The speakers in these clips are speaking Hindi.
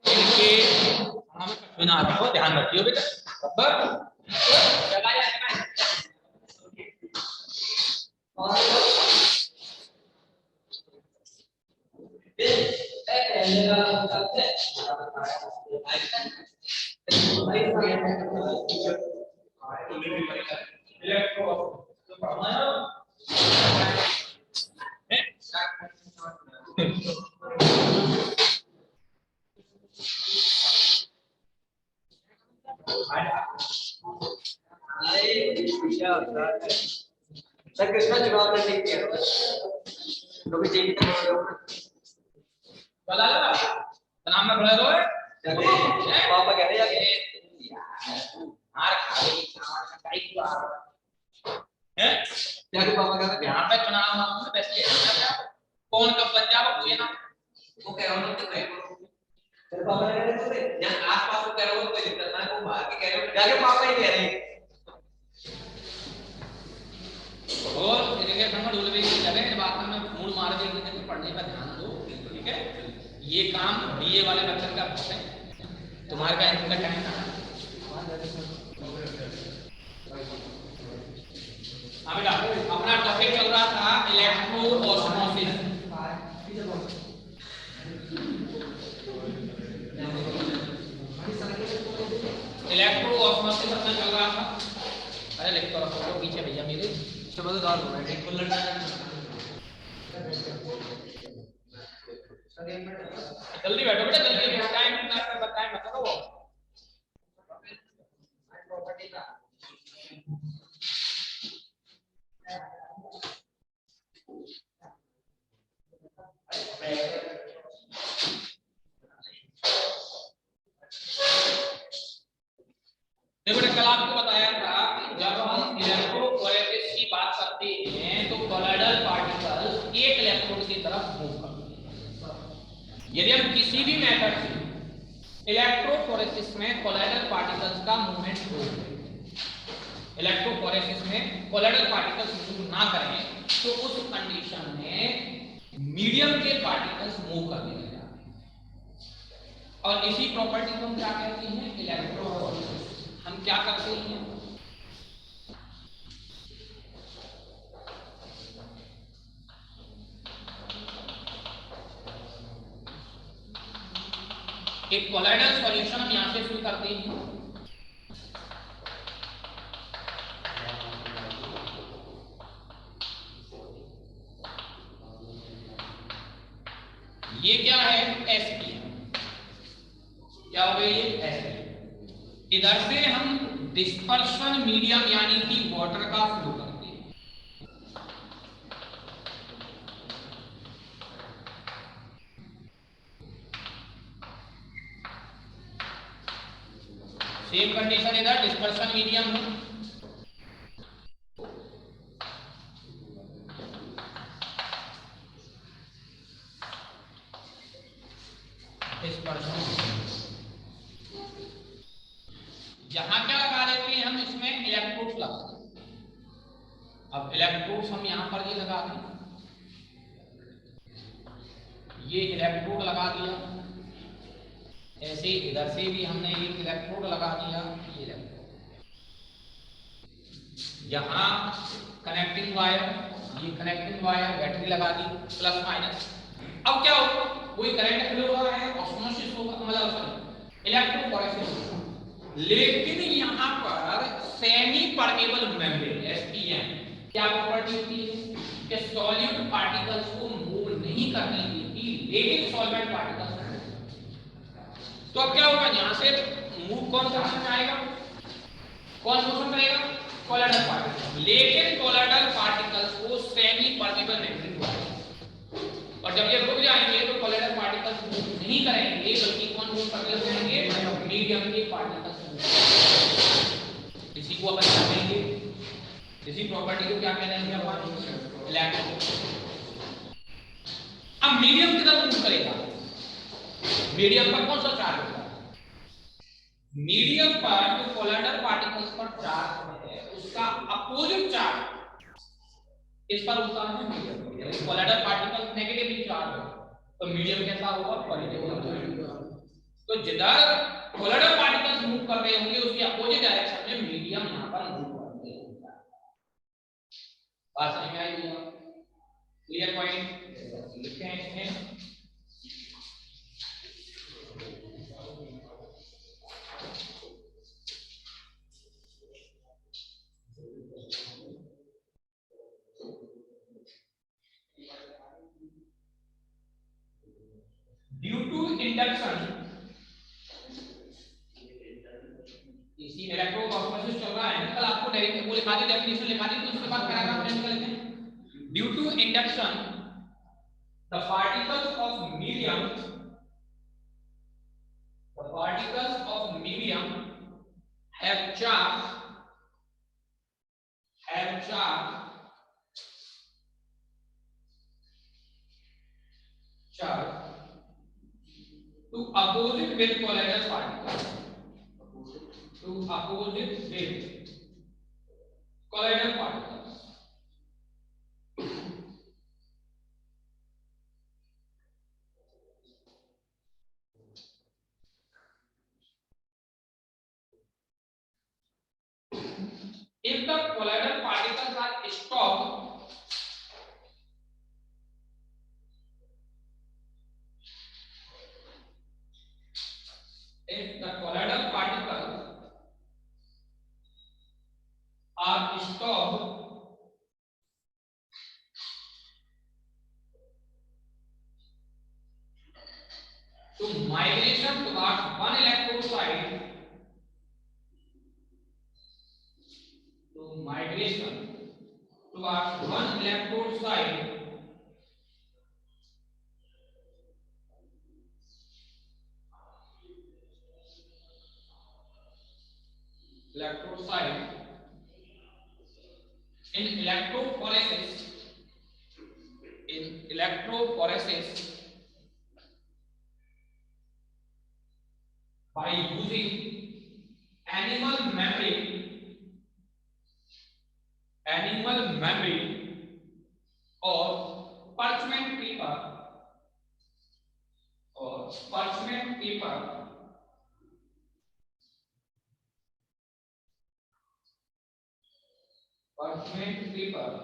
इनके हमें बिना रखो, ध्यान रखियो बेटा। बस सर कृष्णा जवाब देने के तो भी चेक करो वाला नाम में खड़ा रहो पापा कह रहे हैं यार खाली सामान का ही हुआ है क्या कि पापा कह रहे हैं यहां पे चुनाव में वैसे कौन कब बन जाओ कोई ना वो कह रहा हूं तो कह तेरे पापा कह रहे थे यहां आसपास को कह रहे हो कोई दिक्कत ना है वो बाहर के कह रहे हो जाके पापा ही कह रहे हैं और इनके संग डोल भी चले इस बात में मूड मार देंगे कि पढ़ने पर ध्यान दो, ठीक है। ये काम बीए वाले बच्चों का है, तुम्हारे का इनका टाइम ना बेटा। अपना टॉपिक चल रहा था इलेक्ट्रो ऑस्मोसिस। इलेक्ट्रो ऑस्मोसिस अपना चल रहा था। अरे लिख तो रखो पीछे भैया मेरे समझदार हो रहे हैं खुल्लड़ जल्दी बैठो बेटा, जल्दी टाइम बताएं मत करो। देखो कल आपको बताया था जब हम इलेक्ट्रोफोरेसिस की बात करते हैं तो कोलॉइडल पार्टिकल्स एक इलेक्ट्रोड की तरफ मूव करते हैं। यदि हम किसी भी मेथड से इलेक्ट्रोफोरेसिस में कोलॉइडल पार्टिकल्स का मूवमेंट रोक दें, इलेक्ट्रोफोरेसिस में कोलॉइडल पार्टिकल्स मूव ना करें तो उस कंडीशन में मीडियम के पार्टिकल्स मूव करने लग जाते हैं। और इसी प्रॉपर्टी को हम क्या कहते हैं? इलेक्ट्रोफोरेसिस। हम क्या करते हैं? एक कोलॉइडल सॉल्यूशन हम यहां से शुरू करते हैं। ये क्या है? एसपीएम। क्या हो गई? ये एसपीएम। इधर से हम डिस्पर्शन मीडियम यानी कि वाटर का फ्लो करते हैं। सेम कंडीशन इधर डिस्पर्शन मीडियम है, यहां क्या लगा देते हैं हम? इसमें इलेक्ट्रोड्स लगा देते हैं। अब इलेक्ट्रोड्स हम यहां पर ये लगा दें, ये इलेक्ट्रोड लगा दिया, ऐसे इधर से भी हमने एक इलेक्ट्रोड लगा दिया, ये इलेक्ट्रोड यहां कनेक्टिंग वायर, ये कनेक्टिंग वायर बैटरी लगा दी प्लस माइनस। अब क्या होगा? कोई करंट फ्लो हो रहा है, ऑस्मोसिस होगा, मतलब इलेक्ट्रोफोरेसिस। लेकिन यहां पर सेमी परमेबल मेम्ब्रेन एसपीएम क्या प्रॉपर्टी होती है कि सॉल्यूट पार्टिकल्स को मूव नहीं करने देती, लेकिन सॉल्वेंट पार्टिकल्स। तो अब क्या होगा? यहां से मूव कौन सा मोशन आएगा? कौन मोशन करेगा? Colloidal particle. लेकिन कोलॉइडल पार्टिकल्स को सेमी परमेबल मेम्ब्रेन होगा, और जब ये रुक जाएंगे तो कोलॉइडल पार्टिकल्स मूव नहीं करेंगे, बल्कि कौन मूव करते रहेंगे? मीडियम के पार्टिकल्स। इसी को अपन क्या कहेंगे? इसी प्रॉपर्टी को क्या कहेंगे अपन? इलेक्ट्रो। अब मीडियम की तरफ मूव करेगा, मीडियम पर कौन सा चार्ज होगा? मीडियम पर जो कोलॉइडल पार्टिकल्स पर चार्ज है उसका अपोजिट चार्ज इस पर होता है मीडियम पर। कोलॉइडल पार्टिकल नेगेटिवली चार्ज है तो मीडियम कैसा होगा, पॉजिटिव होगा। तो जिधर कोलोइडल पार्टिकल्स मूव कर रहे होंगे उसके अपोजिट डायरेक्शन में मीडियम यहां पर मूव करते होंगे। बात समझ में आई? क्लियर पॉइंट लिखते हैं इसमें। ड्यू टू इंडक्शन, इसी इलेक्ट्रोऑस्मोसिस चल रहा है ना, कल आपको डायरेक्ट वो लिखा दी, डेफिनेशन लिखा दी, तो उसके बाद पैराग्राफ चेंज कर लेते हैं। Due to induction the particles of medium have charge to opposite with colloidal particles, to opposite with colloidal particles. If the colloidal particles are stopped, if the colloidal particles are stopped to migration towards one electrode side, to migration towards one electrode side, in electrophoresis by using animal membrane or parchment paper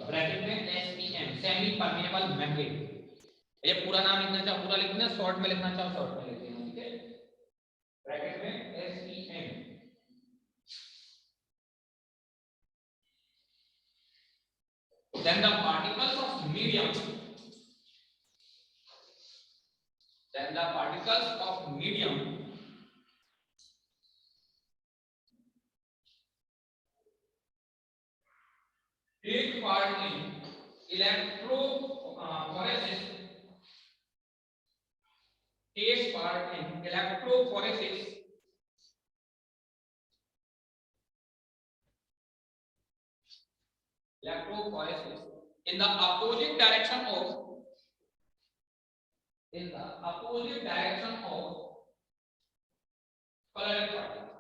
bracket में SPM सेमी परमेबल मेम्ब्रेन। ये पूरा नाम लिखना चाहो पूरा लिखना, शॉर्ट में लिखना चाहो शॉर्ट में लिखते हैं, ठीक है। ब्रैकेट में SPM। then the particles of medium take part in electrophoresis in the opposite direction of colloidal particles.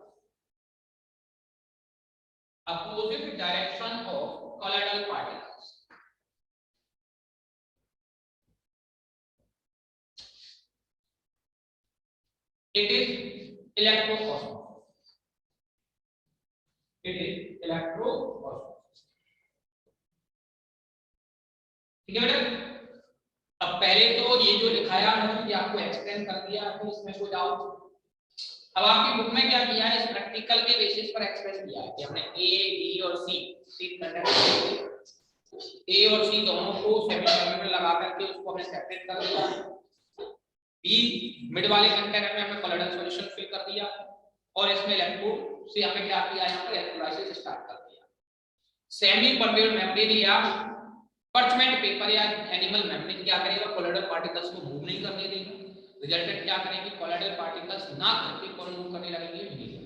Opposite direction of colloidal particles. It is electroosmosis. ठीक है बेटा। अब पहले तो ये जो लिखाया है ये आपको एक्सप्लेन कर दिया है, इसमें कोई डाउट? अब आपकी बुक में क्या किया है, इस प्रैक्टिकल के बेसिस पर एक्सप्रेस किया है कि हमने ए बी और सी तीन कंडक्टर ए और सी दोनों को सेमीकंडक्टर लगा करके उसको हमने सेपरेट कर दिया। बी मिड वाले कंटेनर में हमने कोलोइडल सॉल्यूशन फिल कर दिया और इसमें इलेक्ट्रोड से हमने क्या किया, यहाँ पर इलेक्ट्रोलाइसिस स्टार्ट कर दिया। सेमी परमेबल मेम्ब्रेन या पर्चमेंट पेपर या एनिमल मेम्ब्रेन क्या करेगा, कोलोइडल पार्टिकल्स को मूव नहीं करने देगा। रिजल्टेंट क्या करेंगे, कोलोइडल पार्टिकल्स ना करके कौन मूव करने लगेंगे, मीडियम।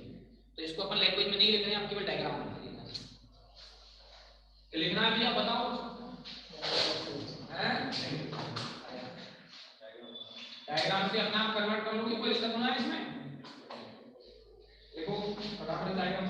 तो इसको अपन लैंग्वेज में नहीं लिख रहे हैं, आप केवल डायग्राम में लिख रहे हैं। लिखना भी आप बताओ हैं, डायग्राम से अपना कन्वर्ट कर लोगे, कोई दिक्कत होना है इसमें? देखो फटाफट डायग्राम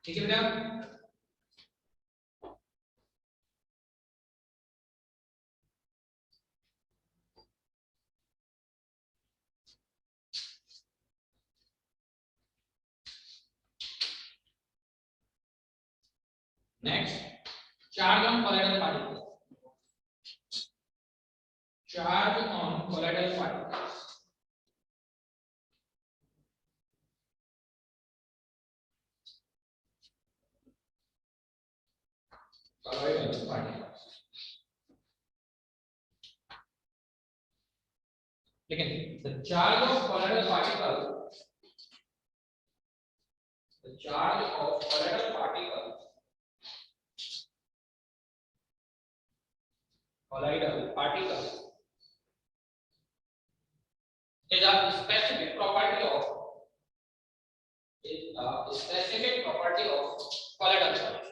ठीक है बेटा। Next, charge on colloidal particles. Charge on colloidal particles. Colloidal particles. लेकिन the charge of colloidal particles, the charge of colloidal particles, colloidal particles is a specific property of colloidal solution.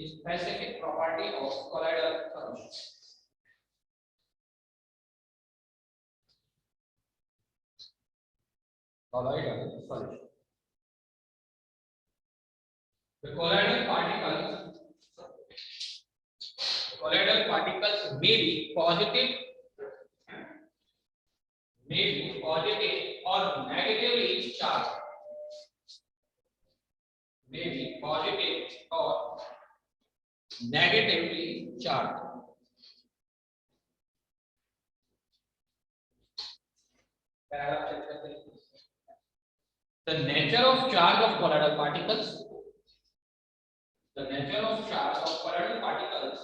Specific property of colloidal solution. Colloidal solution. The colloidal particles may be positive or negatively charged. May be positive or negatively charged. The nature of charge of colloidal particles. The nature of charge of colloidal particles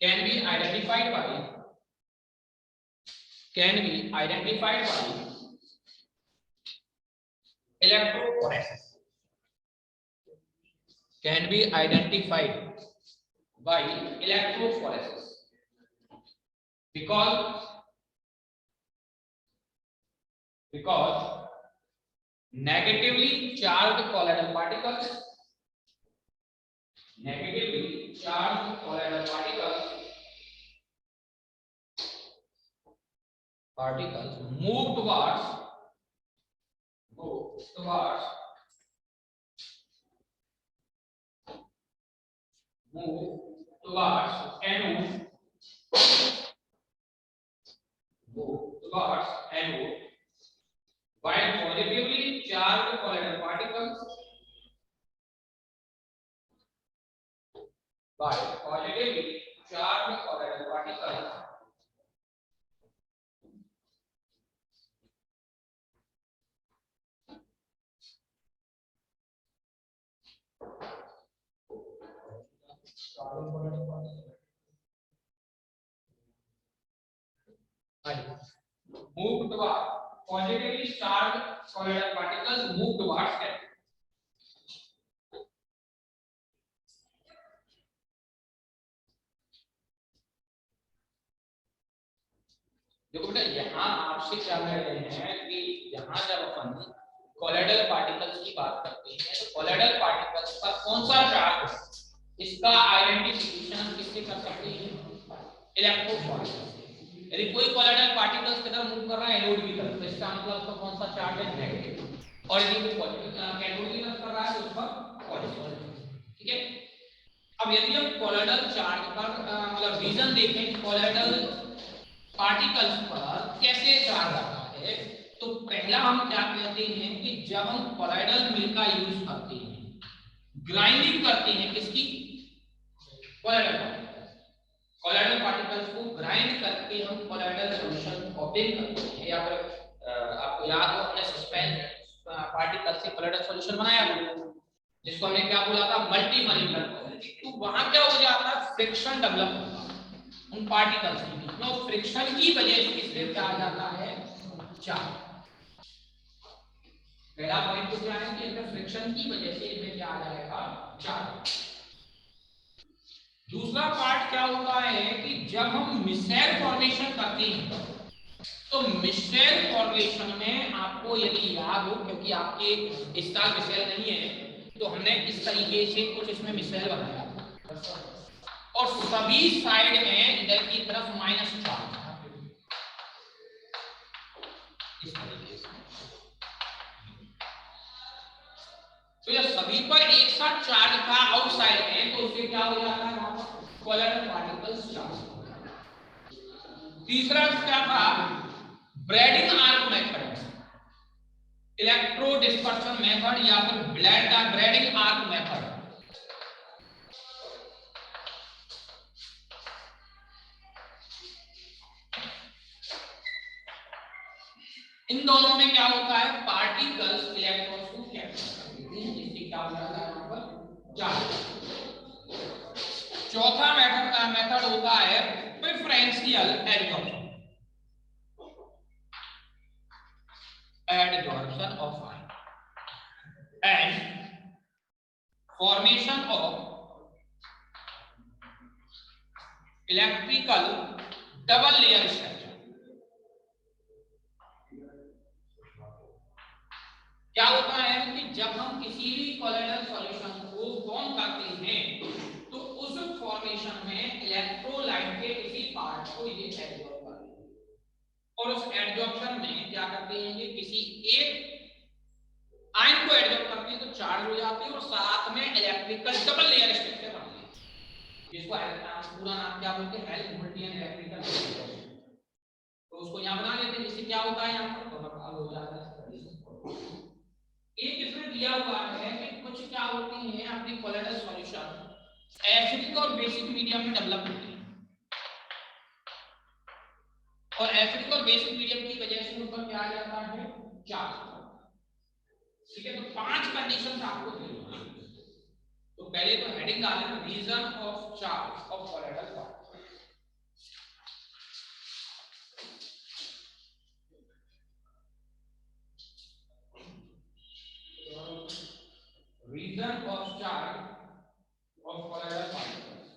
can be identified by electrophoresis. Can be identified by electrophoresis because negatively charged colloidal particles move towards anode, while positively charged colloidal particles Move toward positively charged colloidal particles move towards center. देखो बेटा यहाँ आपसे क्या कह रहे हैं कि यहाँ जब अपन कोलोइडल पार्टिकल्स की बात करते हैं तो कोलोइडल पार्टिकल्स का कौन सा चार्ज है इसका आइडेंटिफिकेशन हम किससे कर सकते हैं इलेक्ट्रोफोरेसिस। यदि कोई कोलोइडल पार्टिकल्स की तरफ मूव कर रहा है एनोड की तरफ तो इसका मतलब उसका कौन सा चार्ज है नेगेटिव और यदि कोई पॉजिटिव कैथोड की तरफ कर रहा है तो उसका पॉजिटिव। ठीक है, अब यदि हम कोलोइडल चार्ज पर मतलब रीजन देखें कोलोइडल पार्टिकल्स पर कैसे चार्ज आता है तो पहला हम क्या कहते हैं कि जब हम कोलोइडल मिल का यूज करते हैं ग्राइंडिंग करते हैं किसकी कोलोइडल पार्टिकल्स को ग्राइंड करके हम कोलोइडल सॉल्यूशन ऑब्टेन करते हैं या फिर आपको याद हो हमने सस्पेंस पार्टिकल से कोलोइडल सॉल्यूशन बनाया जिसको हमने क्या बोला था मल्टी मॉलिक्यूलर। तो वहां क्या हो जाता है फ्रिक्शन डेवलप होता उन पार्टिकल्स के बीच में और फ्रिक्शन की वजह से इसमें क्या आ जाता है चार्ज। पहला पॉइंट तो क्या है कि इसमें फ्रिक्शन की वजह से इसमें क्या आ जाएगा चार्ज। दूसरा पार्ट क्या होता है कि जब हम मिसेल फॉर्मेशन करते हैं तो मिसेल फॉर्मेशन में आपको यदि याद हो क्योंकि आपके इस साल मिसेल नहीं है तो हमने इस तरीके से कुछ इसमें मिसेल बनाया और सभी साइड में इधर की तरफ माइनस चार्ज इस तरीके से। तो ये सभी पर एक साथ चार्ज था आउटसाइड में तो उससे क्या हो जाता है वहां पर कोलोइडल पार्टिकल्स चार्ज। तीसरा क्या था braiding arc method electro dispersion method या फिर ब्रेडिंग आर्क मेथड। इन दोनों में क्या होता है पार्टिकल्स इलेक्ट्रॉन्स को कैप्चर करते हैं जिससे क्या हो जाता है वहां पर चार्ज। चौथा मेथड होता है preferential adsorption of ion and formation of electrical double layer structure. क्या होता है कि जब हम किसी भी कोलोइडल सॉल्यूशन को फॉर्म करते हैं तो उस फॉर्मेशन में इलेक्ट्रोलाइट के किसी पार्ट को ये एब्जॉर्ब करते हैं और उस एब्जॉर्प्शन में क्या करते हैं कि किसी एक आयन को एब्जॉर्ब करते हैं तो चार्ज हो जाते हैं और साथ में इलेक्ट्रिकल डबल लेयर स्ट्रक्चर बनते हैं जिसको पूरा नाम क्या बोलते हैं हेल्महोल्ट्जियन इलेक्ट्रिकल। तो उसको यहां बना लेते हैं जिससे क्या होता है यहां पर तो अब हो जाता है एक इसमें दिया हुआ है कि कुछ क्या होती हैं अपनी कोलोइडल सॉल्यूशन एसिडिक और बेसिक मीडियम में डेवलप होती है और एसिडिक और बेसिक मीडियम की वजह से ऊपर क्या आ जाता है चार्ज। ठीक है, तो 5 कंडीशंस आपको दी हुई हैं। तो पहले तो हेडिंग डालें reason of charge of colloidal particle. Reason of charge of colloidal particles.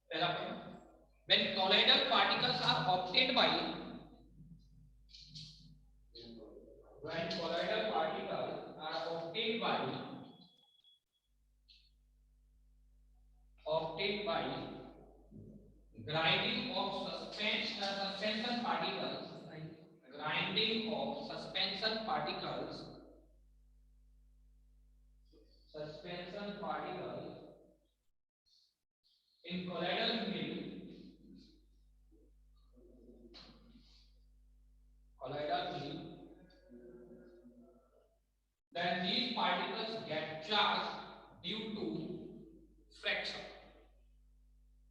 पहला point, when colloidal particles are obtained by grinding of suspension particles, grinding of suspension particles in colloidal mill, then these particles get charged due to friction.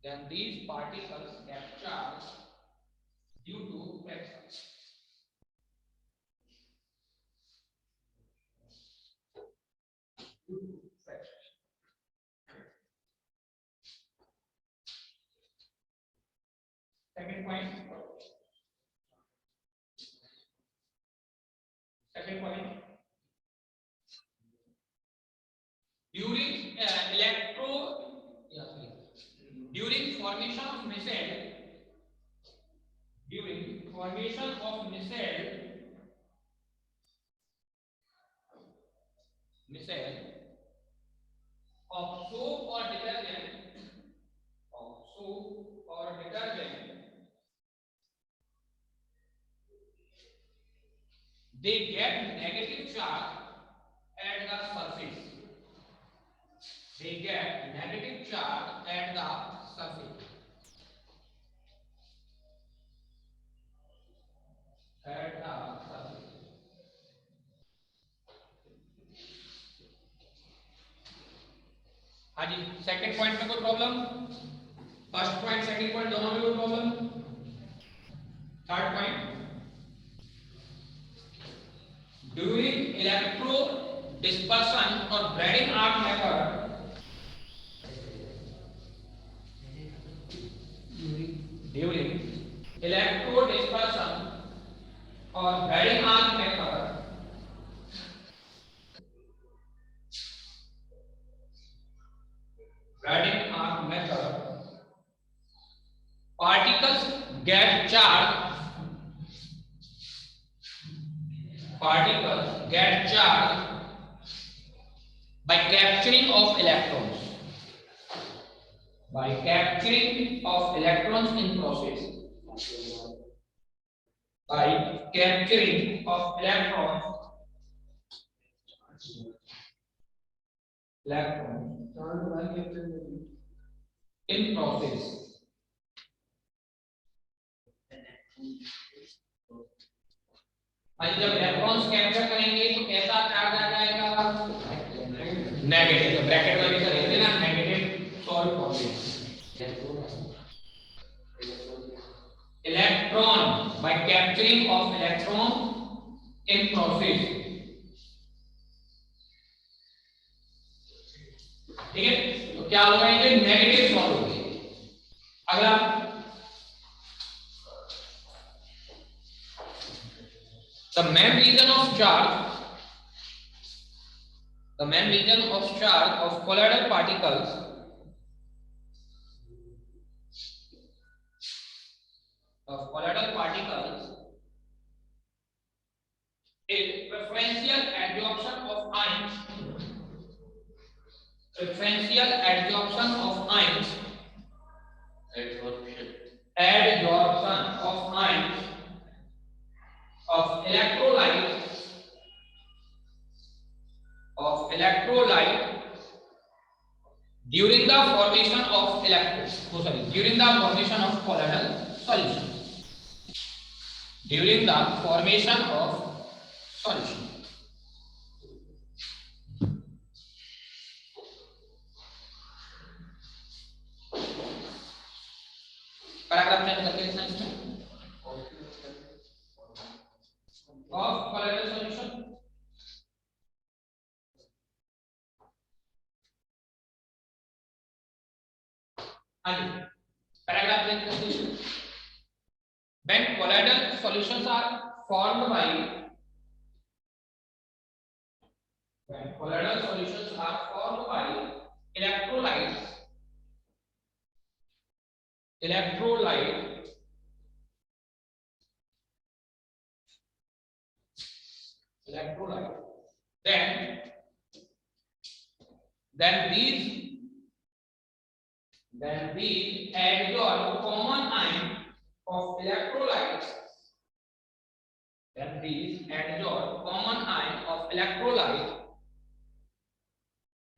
Then these particles get charged due to friction. Second point. During formation of missile, of soap or detergent, they get negative charge at the surface. They get negative charge at the surface. हाँ जी, सेकंड पॉइंट में कोई problem? First point second point दोनों में कोई problem? Third point, during electro dispersion or Bragg arc method, during electro dispersion or Bragg arc method, particles get charged by capturing of electrons. In process. By capturing of electrons in process. जब इलेक्ट्रॉन्स कैप्चर करेंगे तो कैसा चार्ज आ जाएगा? नेगेटिव। तो ब्रैकेट में भी लिख देना negative solve format. Electron by capturing of electron in process. ठीक है, तो क्या होगा? ये नेगेटिव सॉल्व होगी। अगला the main region of charge of colloidal particles is preferential adsorption of ions of electrolyte during the formation of colloidal solution. Paragraph change करके लिखना इसमें of colloidal solution. Paragraph change करके when colloidal solutions are formed by electrolytes then these adsorb common ion of electrolytes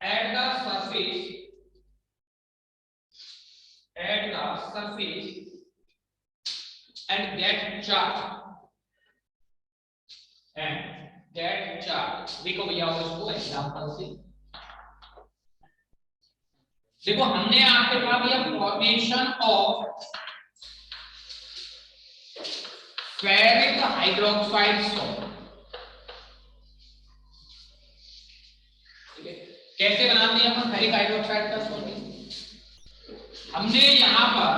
at the surface and get charged देखो भैया इसको एग्जांपल से देखो। हमने आपके कहा भैया formation of ferric hydroxide salt. ठीक है, कैसे बनाते हैं हम फेरिक हाइड्रोक्साइड का सॉल्ट? हमने यहाँ पर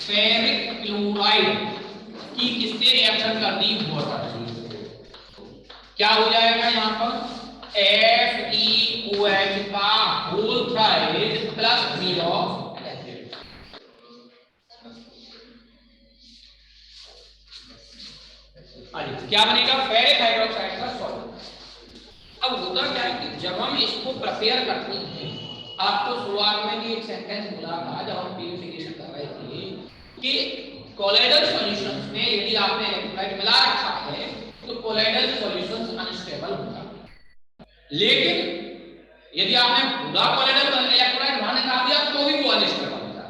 फेरिक क्लोराइड की किससे रिएक्शन कर दी? वाटर। क्या हो जाएगा यहाँ पर? FeOH का होल थ्राइड प्लस 3 ऑफ क्या बनेगा? फेरिक हाइड्रोक्साइड का सॉल्ट। अब होता क्या है कि जब हम इसको प्रिपेयर करते हैं, आपको शुरुआत में भी एक सेंटेंस बोला था जब हम प्यूरिफिकेशन कर रहे थे कि कोलाइडल सॉल्यूशंस में यदि आपने इलेक्ट्रोलाइट मिला रखा है तो कोलाइडल सॉल्यूशंस अनस्टेबल होगा, लेकिन यदि आपने पूरा कोलाइडल इलेक्ट्रोलाइट बाहर निकाल दिया तो भी वो अनस्टेबल होगा।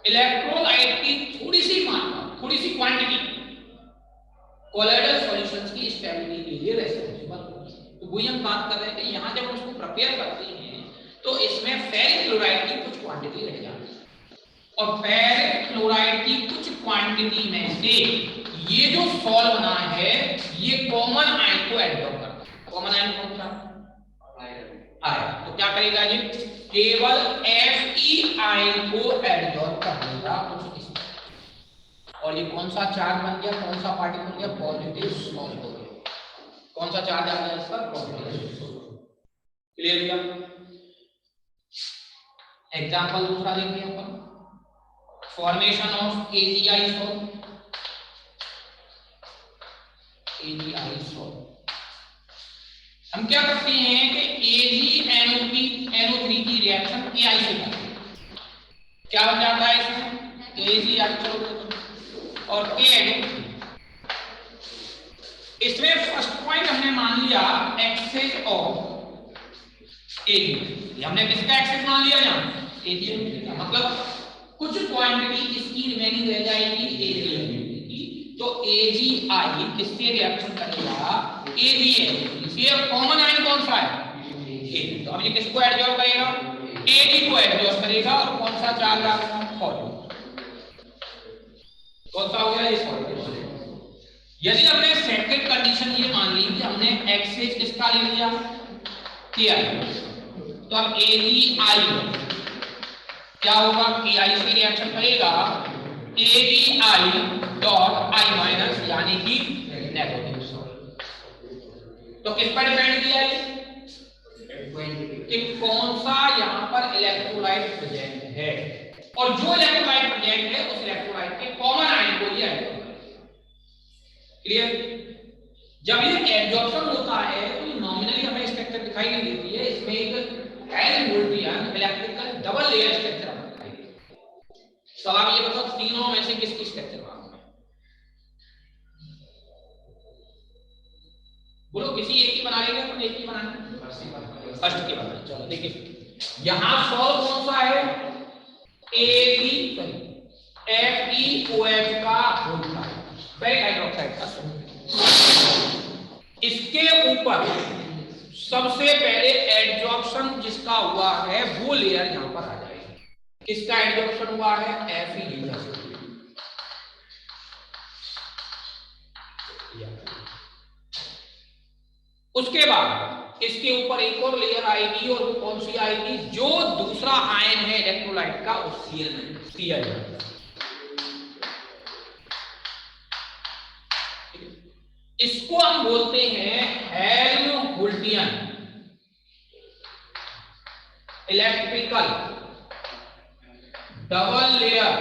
इलेक्ट्रोलाइट की थोड़ी सी मात्रा, थोड़ी सी क्वांटिटी कोलाइडल सॉल्यूशंस की स्टेबिलिटी के लिए रेस्पॉन्सिबल होगी। तो वही हम बात कर रहे हैं कि यहाँ जब हम इसको प्रिपेयर करते हैं तो इसमें फेरिक क्लोराइड की कुछ क्वांटिटी रह जाती है और फेरिक क्लोराइड की कुछ क्वांटिटी में से ये जो सॉल्ट बना है ये कॉमन आयन को एब्जॉर्ब करता है। कॉमन आयन कौन सा? आयन। तो क्या करेगा जी? केवल Fe आयन को एब्जॉर्ब कर लेगा कुछ इस, और ये कौन सा चार्ज बन गया? कौन सा पार्टिकल बन गया? पॉजिटिव सॉल्ट हो गया। कौन सा चार्ज आ गया इस पर? पॉजिटिव। क्लियर भैया? एग्जांपल दूसरा देखिए अपन, formation of AgI salt. AgI salt हम क्या करते हैं कि AgNO3 की रिएक्शन Ai से करते हैं। क्या बन जाता है इसमें? AgI और KNO। इसमें फर्स्ट पॉइंट हमने मान लिया एक्सेस ऑफ Ag। हमने किसका एक्सेस मान लिया? यहाँ Ag का मतलब कुछ क्वांटिटी इसकी रिमेनिंग रह जाएगी Ag की, तो AgI किससे रिएक्शन करेगा? AgN। ये कॉमन आयन कौन सा है? Ag। तो अब ये किसको एब्जॉर्ब करेगा? Ag को एब्जॉर्ब करेगा और कौन सा चार्ज आ गया? पॉजिटिव। कौन सा हो गया? ये पॉजिटिव। यदि हमने सेकंड कंडीशन ये मान ली कि हमने एक्सेस किसका ले लिया? Ki, तो अब AgI क्या होगा? Ki से रिएक्शन करेगा AgI डॉट I माइनस यानी कि नेगेटिव सॉल्ट। तो किस पर डिपेंड किया है कि कौन सा यहाँ पर इलेक्ट्रोलाइट प्रेजेंट है, और जो इलेक्ट्रोलाइट प्रेजेंट है उस इलेक्ट्रोलाइट के कॉमन आयन को ये एब्जॉर्ब करेगा। क्लियर? जब ये एब्जॉर्प्शन होता है तो ये नॉमिनली हमें स्ट्रक्चर दिखाई नहीं देती है, इसमें एक हेल्महोल्ट्जियन इलेक्ट्रिकल डबल लेयर स्ट्रक्चर हमें दिखाई देती है। सवाल ये बताओ तीनों में से किसकी स्ट्रक्चर मालूम है? बोलो किसी एक की बना लेंगे अपन, एक की बनाएंगे? फर्स्ट की बनाएंगे। चलो देखिए यहां सॉल्व कौन सा है? FeOH का होल थ्राइड, फेरिक हाइड्रोक्साइड का सॉल्ट। इसके ऊपर सबसे पहले एडजॉर्प्शन जिसका हुआ है वो लेयर यहां पर आ जाएगी। किसका एडजॉर्प्शन हुआ है? Fe। उसके बाद इसके ऊपर एक और लेयर आएगी, और वो कौन सी आएगी? जो दूसरा आयन है इलेक्ट्रोलाइट का उस Cl। इसको हम बोलते हैं Helmholtzian electrical double layer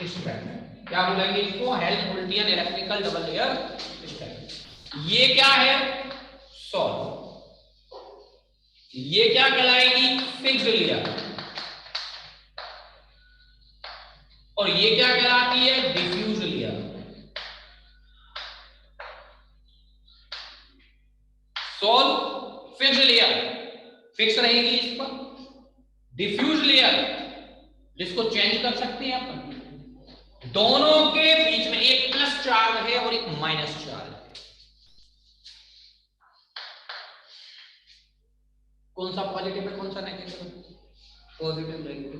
structure. क्या बोलेंगे इसको? Helmholtzian electrical double layer structure. ये क्या है? सॉल्ट। ये क्या कहलाएगी? Fixed layer. और ये क्या कहलाती है? Diffuse layer. Salt fixed layer, fix रहेगी इस पर। डिफ्यूज लेयर जिसको चेंज कर सकते हैं अपन। दोनों के बीच में एक प्लस चार्ज है और एक माइनस चार्ज है। कौन सा पॉजिटिव है, कौन सा नेगेटिव है? Positive negative.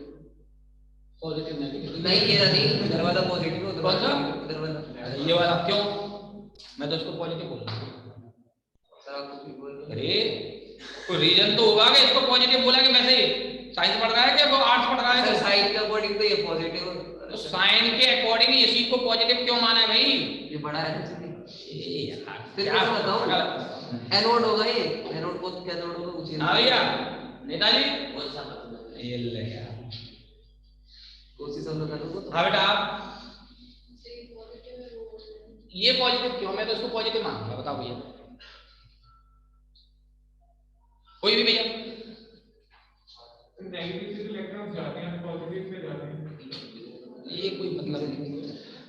पॉजिटिव नेगेटिव नहीं ये नहीं, इधर वाला पॉजिटिव है, कौन सा? इधर वाला। ये वाला क्यों? मैं तो इसको पॉजिटिव बोल रहा हूँ। सर आप कुछ भी बोल रहे हैं। अरे कोई रीजन तो होगा कि इसको पॉजिटिव बोला कि वैसे ही साइंस पढ़ रहा है कि वो आर्ट्स पढ़ रहा है? सर साइन के अकॉर्डिंग तो ये पॉजिटिव है। तो साइन के अकॉर्डिंग इसी को पॉजिटिव क्यों माना है भाई? ये बड़ा है ना सर। ए यार फिर क्या कैसे बताऊं? गलत। एनोड होगा ये, एनोड को कैथोड होगा उसी हाँ भैया नेताजी बहुत सा मतलब ये ले यार। कोशिश हम लोग करेंगे तो। हाँ बेटा आप ये पॉजिटिव क्यों? मैं तो इसको पॉजिटिव मानूंगा, बताओ भैया कोई भी भैया। नेगेटिव से इलेक्ट्रॉन्स जाते हैं, पॉजिटिव से जाते हैं। ये कोई मतलब नहीं।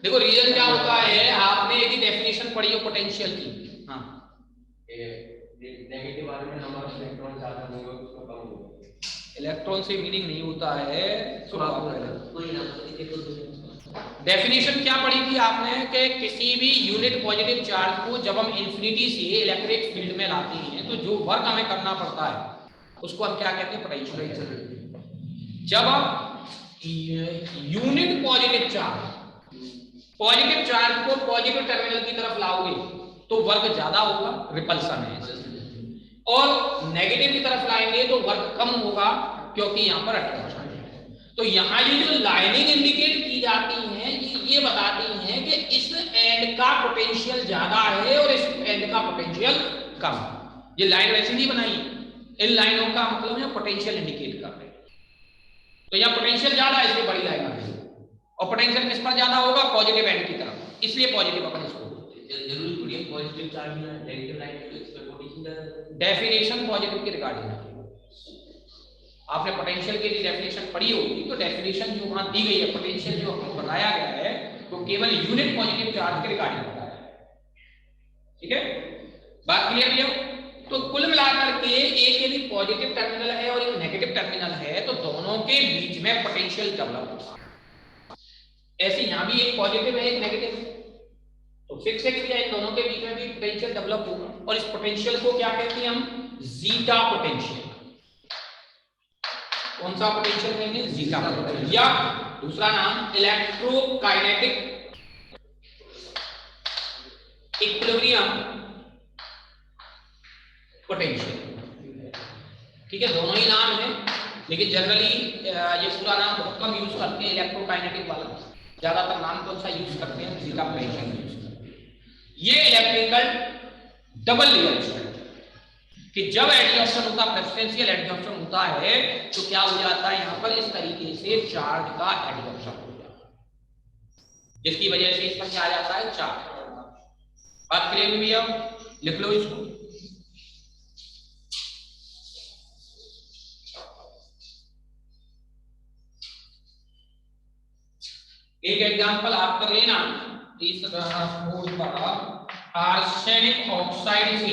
देखो रीजन क्या होता है, आपने एक ही डेफिनेशन पढ़ी हो पोटेंशियल की। हाँ नेगेटिव वाले में नंबर ऑफ इलेक्ट्रॉन ज्यादा होंगे उसको कम होगा। इलेक्ट्रॉन से मीनिंग नहीं होता है। तो आप कोई ना देखो तो डेफिनेशन क्या पढ़ी थी आपने कि किसी भी यूनिट पॉजिटिव चार्ज को जब हम इंफिनिटी से इलेक्ट्रिक फील्ड में लाते हैं तो जो वर्क हमें करना पड़ता है उसको हम क्या कहते हैं? पोटेंशियल। जब आप यूनिट पॉजिटिव चार्ज को पॉजिटिव टर्मिनल की तरफ लाओगे तो वर्क ज्यादा होगा, रिपल्सन है। और नेगेटिव की तरफ लाएंगे तो वर्क कम होगा क्योंकि यहाँ पर अट्रैक्शन है। तो यहाँ ये जो लाइनिंग इंडिकेट की जाती है ये बताती हैं कि इस एंड का पोटेंशियल ज्यादा है और इस एंड का पोटेंशियल कम। ये लाइन वैसे नहीं बनाई, इन लाइनों का मतलब है पोटेंशियल इंडिकेट कर रहे हैं। तो यहाँ पोटेंशियल ज्यादा है इसलिए बड़ी लाइन आ रही है, और पोटेंशियल किस पर ज्यादा होगा? पॉजिटिव एंड की तरफ, इसलिए पॉजिटिव अपन इसको जरूरी थोड़ी है पॉजिटिव चार्ज में नेगेटिव लाइन तो इस पर पोटेंशियल डेफिनेशन पॉजिटिव के रिगार्डिंग है। आपने पोटेंशियल के लिए डेफिनेशन पढ़ी होगी तो डेफिनेशन जो वहां दी गई है, पोटेंशियल जो आपको बताया गया है तो केवल यूनिट पॉजिटिव चार्ज के रिगार्डिंग बताया है। ठीक है, बात क्लियर है? तो कुल मिलाकर के एक यदि पॉजिटिव टर्मिनल है और एक नेगेटिव टर्मिनल है तो दोनों के बीच में पोटेंशियल डेवलप होगा। ऐसे यहां भी एक पॉजिटिव है एक नेगेटिव है तो फिक्स है कि इन दोनों के बीच में भी पोटेंशियल डेवलप होगा। और इस पोटेंशियल को क्या कहते हैं हम? Zeta potential. कौन सा पोटेंशियल कहेंगे? जीटा पोटेंशियल, या दूसरा नाम इलेक्ट्रोकाइनेटिक इक्विलिब्रियम पोटेंशियल। ठीक है, दोनों ही नाम है लेकिन जनरली ये पूरा नाम बहुत कम यूज करते हैं इलेक्ट्रोकाइनेटिक वाला, ज्यादातर नाम कौन सा यूज करते हैं? जीटा पोटेंशियल यूज करते हैं। ये इलेक्ट्रिकल डबल लेयर स्ट्रेंथ कि जब एडिशन होता है, प्रेफरेंशियल एडिशन होता है तो क्या हो जाता है? यहां पर इस तरीके से चार्ज का एडिशन हो जाता है जिसकी वजह से इस पर क्या आ जाता है? चार्ज। बात क्लियर हुई? अब लिख लो इसको। एक एग्जांपल आप कर लेना, आर्सेनिक ऑक्साइड से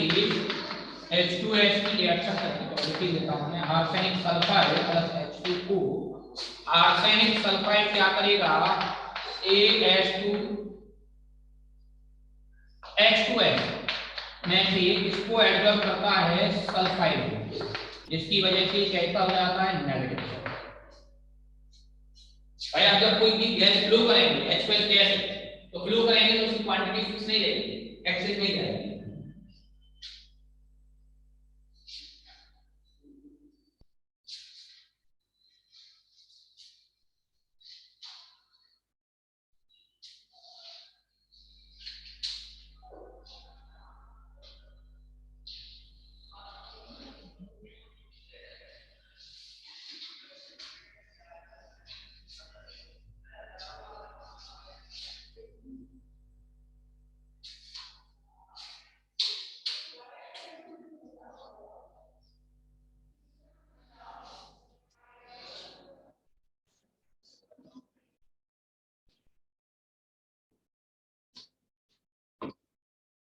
H2S की रिएक्शन करके लेता हूं मैं। Arsenic sulphide plus H2O। Arsenic sulphide क्या करेगा? H2S में से इसको एडजॉर्ब करता है सल्फाइड, जिसकी वजह से कैसा हो जाता है? नेगेटिव। भाई आप जब कोई भी गैस फ्लो करेंगे, H2S गैस तो फ्लो करेंगे तो उसकी क्वांटिटी फिक्स नहीं रहेगी, एक्सेस नहीं रहेगी।